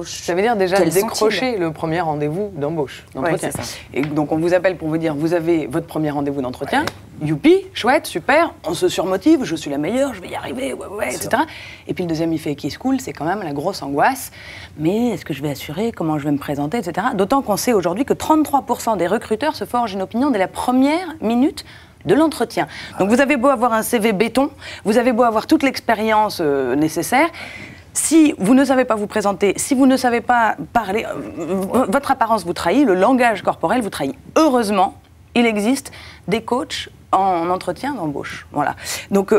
d'embauche. Ça veut dire déjà décrocher le premier rendez-vous d'embauche, d'entretien. Ouais, c'est ça. Et donc on vous appelle pour vous dire, vous avez votre premier rendez-vous d'entretien, youpi, chouette, super, on se surmotive, je suis la meilleure, je vais y arriver, etc. Et puis le deuxième effet qui est cool, c'est quand même la grosse angoisse. Mais est-ce que je vais assurer, comment je vais me présenter, etc. D'autant qu'on sait aujourd'hui que 33% des recruteurs se forgent une opinion dès la première minute de l'entretien. Donc vous avez beau avoir un CV béton, vous avez beau avoir toute l'expérience nécessaire, si vous ne savez pas vous présenter, si vous ne savez pas parler, votre apparence vous trahit, le langage corporel vous trahit. Heureusement, il existe des coachs en entretien d'embauche. Voilà. Donc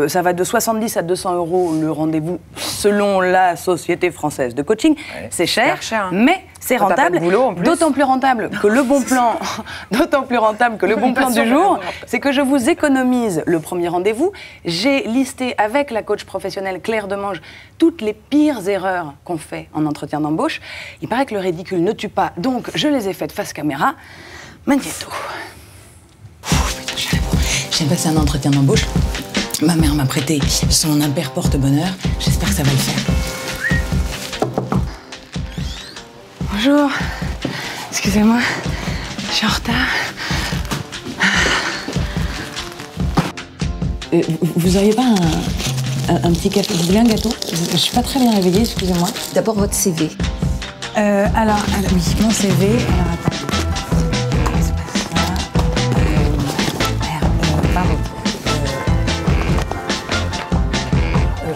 ça va de 70 à 200 € le rendez-vous selon la Société française de coaching. Ouais. C'est cher, mais c'est rentable. D'autant plus rentable que le bon plan, du jour, c'est que je vous économise le premier rendez-vous. J'ai listé avec la coach professionnelle Claire Demange toutes les pires erreurs qu'on fait en entretien d'embauche. Il paraît que le ridicule ne tue pas, donc je les ai faites face caméra. Magnéto. J'ai passé un entretien d'embauche. Ma mère m'a prêté son impair porte-bonheur. J'espère que ça va le faire. Bonjour. Excusez-moi, je suis en retard. Vous auriez pas un petit café? Vous voulez un gâteau? Je suis pas très bien réveillée, excusez-moi. D'abord votre CV. Alors, oui, mon CV. Alors, attends.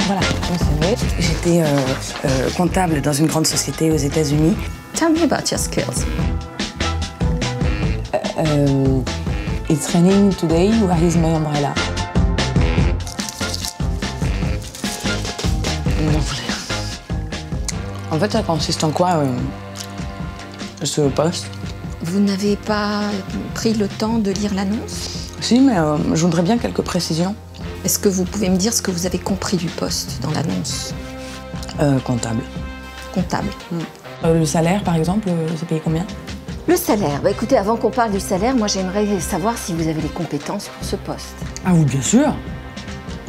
Voilà, mon CV. J'étais comptable dans une grande société aux États-Unis. Tell me about your skills. It's raining today. Where is my umbrella? En fait, ça consiste en quoi, ce poste? Vous n'avez pas pris le temps de lire l'annonce? Si, mais je voudrais bien quelques précisions. Est-ce que vous pouvez me dire ce que vous avez compris du poste dans l'annonce? Comptable. Comptable. Le salaire, par exemple, c'est payé combien? Le salaire. Bah, écoutez, avant qu'on parle du salaire, moi j'aimerais savoir si vous avez les compétences pour ce poste. Ah oui, bien sûr.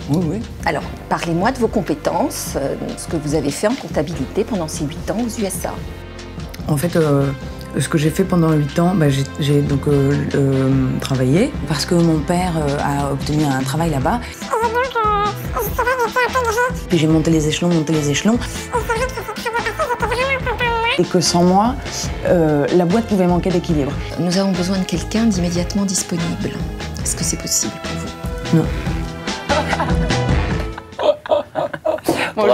Oui, oui. Alors, parlez-moi de vos compétences, ce que vous avez fait en comptabilité pendant ces 8 ans aux USA. En fait, ce que j'ai fait pendant 8 ans, j'ai donc travaillé parce que mon père a obtenu un travail là-bas. Puis j'ai monté les échelons. Et que sans moi, la boîte pouvait manquer d'équilibre. Nous avons besoin de quelqu'un d'immédiatement disponible. Est-ce que c'est possible pour vous? Non. Bon,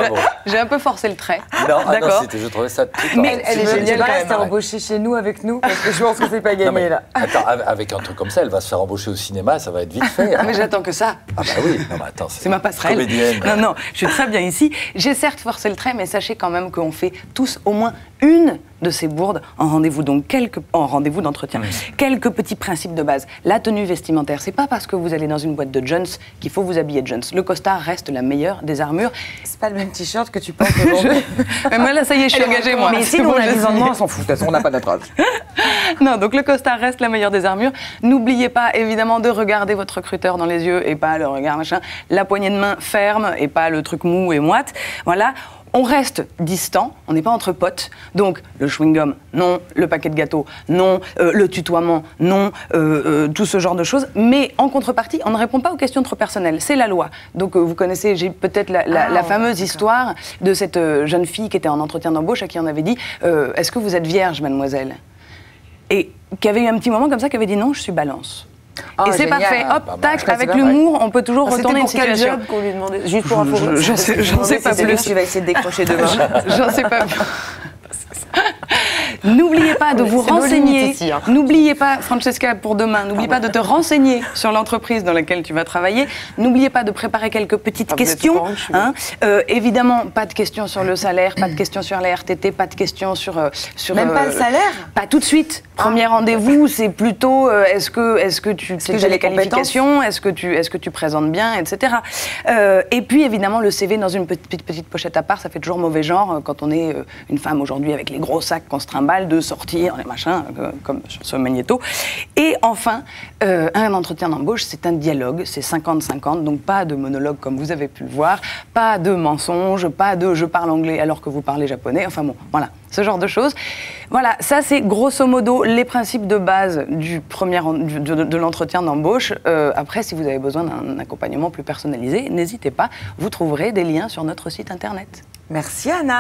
j'ai un peu forcé le trait. Non, d'accord. Je trouvais ça tout. Mais elle est géniale quand même. Elle s'est embauchée chez nous avec nous parce que je pense que c'est pas gagné là. Attends, avec un truc comme ça, elle va se faire embaucher au cinéma, ça va être vite fait. Mais j'attends que ça. Ah bah oui, non mais attends, c'est ma passerelle. Comédienne. Non, je suis très bien ici. J'ai certes forcé le trait, mais sachez quand même qu'on fait tous au moins une de ces bourdes en rendez-vous, donc en rendez-vous d'entretien. Quelques petits principes de base. La tenue vestimentaire, c'est pas parce que vous allez dans une boîte de Jones qu'il faut vous habiller de Jones. Le costard reste la meilleure des armures. C'est pas le même t-shirt que tu portes aujourd'hui. Mais moi là, ça y est, je suis engagée, moi. Mais si on a 10 ans de moins, on s'en fout. De toute façon, on n'a pas notre âge. Non, donc le costard reste la meilleure des armures. N'oubliez pas, évidemment, de regarder votre recruteur dans les yeux et pas le regard machin. La poignée de main ferme et pas le truc mou et moite. Voilà. On reste distant, on n'est pas entre potes. Donc, le chewing-gum, non. Le paquet de gâteaux, non. Le tutoiement, non. Tout ce genre de choses. Mais en contrepartie, on ne répond pas aux questions trop personnelles. C'est la loi. Donc, vous connaissez, j'ai peut-être la fameuse histoire de cette jeune fille qui était en entretien d'embauche à qui on avait dit « Est-ce que vous êtes vierge, mademoiselle ?» Et qui avait eu un petit moment comme ça, qui avait dit « Non, je suis balance ». Oh, et c'est génial. parfait, hop, tac, avec l'humour, on peut toujours retourner une situation. C'était pour quel job qu'on lui demandait? Juste pour info. J'en sais pas plus. Tu vas essayer de décrocher demain. J'en sais pas plus. N'oubliez pas de vous renseigner. Ici, hein. N'oubliez pas, Francesca, pour demain, n'oublie pas de te renseigner sur l'entreprise dans laquelle tu vas travailler. N'oubliez pas de préparer quelques petites questions. Hein. Évidemment, pas de questions sur le salaire, pas de questions sur la RTT, pas de questions sur même pas le salaire? Pas tout de suite. Premier rendez-vous, c'est plutôt est-ce que tu as les qualifications, est-ce que tu présentes bien, etc. Et puis évidemment le CV dans une petite pochette à part, ça fait toujours mauvais genre quand on est une femme aujourd'hui avec les gros sacs qu'on se trimballe. mal de sortir, les machins, comme sur ce magnéto. Et enfin, un entretien d'embauche, c'est un dialogue, c'est 50-50, donc pas de monologue comme vous avez pu le voir, pas de mensonges, pas de je parle anglais alors que vous parlez japonais, enfin bon, voilà, ce genre de choses. Voilà, ça c'est grosso modo les principes de base de l'entretien d'embauche. Après, si vous avez besoin d'un accompagnement plus personnalisé, n'hésitez pas, vous trouverez des liens sur notre site internet. Merci Anna.